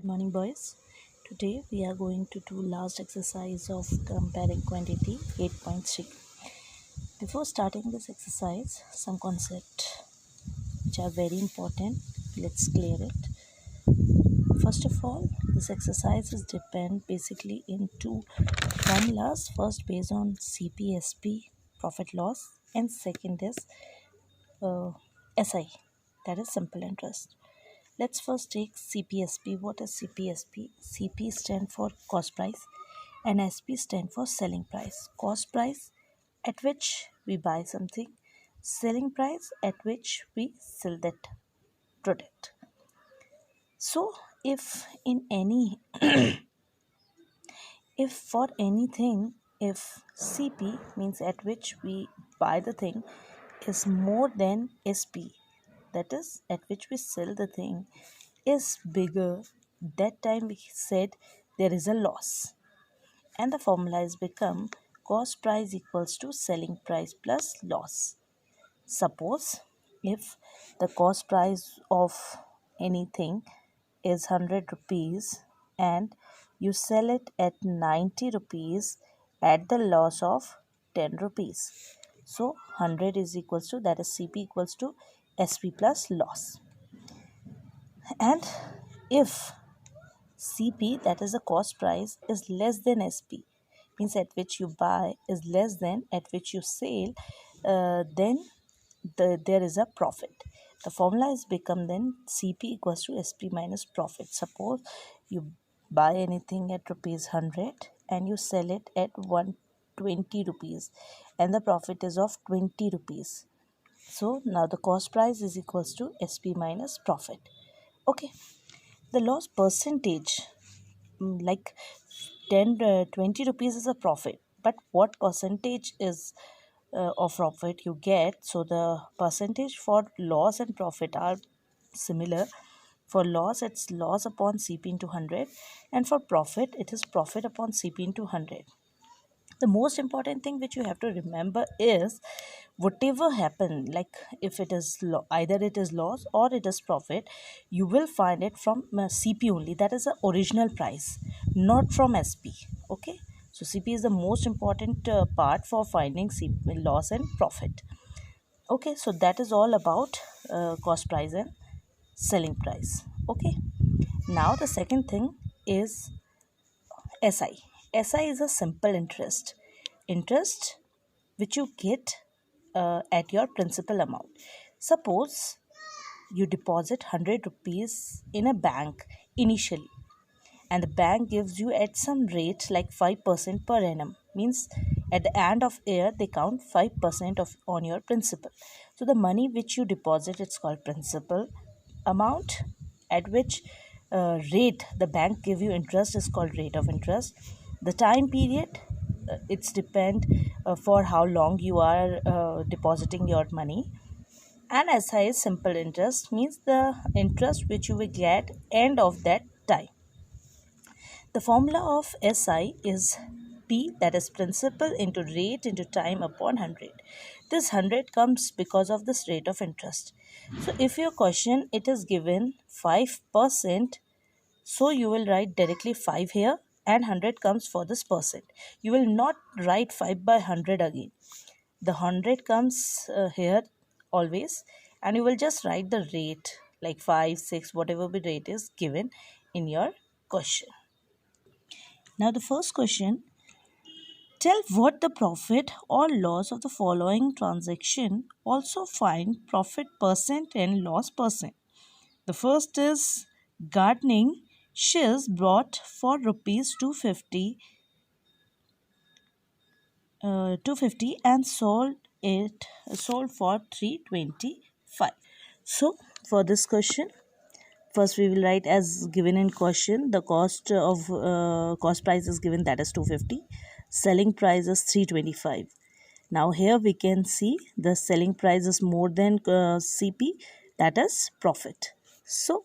Good morning, boys. Today we are going to do last exercise of comparing quantity 8.3. Before starting this exercise, some concepts which are very important. Let's clear it. First of all, this exercise is depend basically in two formulas. First, based on CPSP profit loss, and second is SI, that is simple interest. Let's first take CPSP. What is CPSP? CP stand for cost price and SP stand for selling price. Cost price at which we buy something, selling price at which we sell that product. So if in any if for anything, if CP means at which we buy the thing is more than SP, that is at which we sell the thing is bigger, that time we said there is a loss, and the formula is become cost price equals to selling price plus loss. Suppose if the cost price of anything is 100 rupees and you sell it at 90 rupees at the loss of 10 rupees. So 100 is equals to, that is CP equals to SP plus loss. And if CP, that is the cost price, is less than SP, means at which you buy is less than at which you sell, then there is a profit. The formula is become then CP equals to SP minus profit. Suppose you buy anything at rupees 100 and you sell it at 120 rupees and the profit is of 20 rupees. So now the cost price is equals to SP minus profit. Okay, the loss percentage, like 20 rupees is a profit, but what percentage is of profit you get? So the percentage for loss and profit are similar. For loss, it's loss upon CP into 100, and for profit, it is profit upon CP into 100. The most important thing which you have to remember is whatever happen, like if it is either it is loss or it is profit, you will find it from CP only, that is the original price, not from SP. Okay, so CP is the most important part for finding CP, loss and profit. Okay, so that is all about cost price and selling price. Okay, now the second thing is SI. SI is a simple interest. Interest which you get at your principal amount. Suppose you deposit 100 rupees in a bank initially, and the bank gives you at some rate like 5% per annum, means at the end of year they count 5% of on your principal. So the money which you deposit, it's called principal amount, at which rate the bank give you interest is called rate of interest. The time period, it's depend for how long you are depositing your money. And SI is simple interest, means the interest which you will get end of that time. The formula of SI is P, that is principal into rate into time upon 100. This 100 comes because of this rate of interest. So if your question it is given 5%, so you will write directly 5 here and 100 comes for this percent. You will not write 5 by 100 again. The 100 comes here always, and you will just write the rate like 5, 6, whatever the rate is given in your question. Now the first question, tell what the profit or loss of the following transaction. Also find profit percent and loss percent. The first is gardening shears bought for rupees 250 and sold for 325. So for this question, first we will write as given in question, the cost price is given, that is 250, selling price is 325. Now here we can see the selling price is more than CP, that is profit. So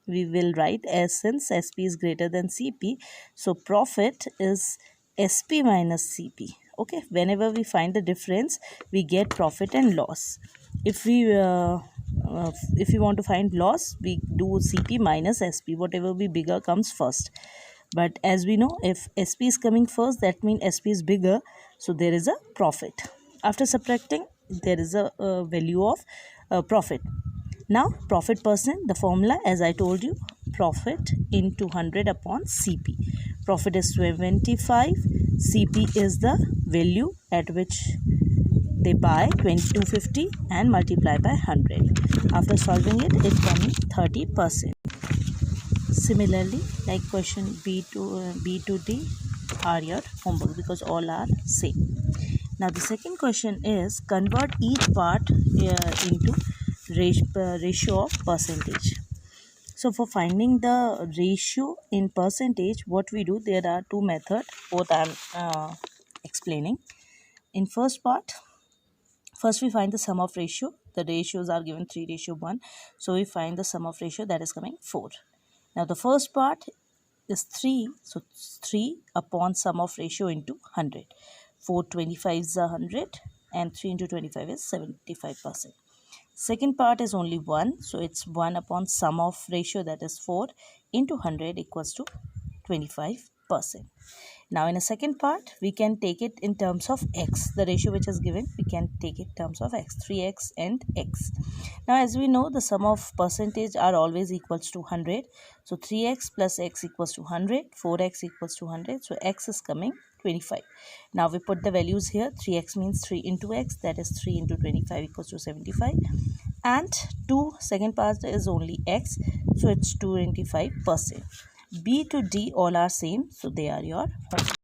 we will write, as since SP is greater than CP, so profit is SP minus CP. Okay, whenever we find the difference we get profit and loss. If we if you want to find loss, we do CP minus SP. Whatever be bigger comes first. But as we know, if SP is coming first, that means SP is bigger, so there is a profit. After subtracting, there is a value of profit. Now profit percent, the formula as I told you, profit into 100 upon CP. Profit is 75, CP is the value at which they buy 2250 and multiply by 100. After solving it, it comes 30%. Similarly, like question B to D are your homework because all are same. Now the second question is convert each part into ratio of percentage. So for finding the ratio in percentage, what we do, there are two methods, both I am explaining. In first part, first we find the sum of ratio. The ratios are given 3:1. So we find the sum of ratio, that is coming 4. Now the first part is 3. So 3 upon sum of ratio into 100. 425 is 100 and 3 into 25 is 75%. Second part is only 1. So it's 1 upon sum of ratio, that is 4 into 100 equals to 25%. Now in a second part, we can take it in terms of x. The ratio which is given, we can take it in terms of x, 3x and x. Now as we know, the sum of percentage are always equals to 100. So 3x plus x equals to 100, 4x equals to 100. So x is coming 25. Now we put the values here. 3x means 3 into x, that is 3 into 25 equals to 75. And 2, second part is only x, so it's 25%. B to D all are same, so they are your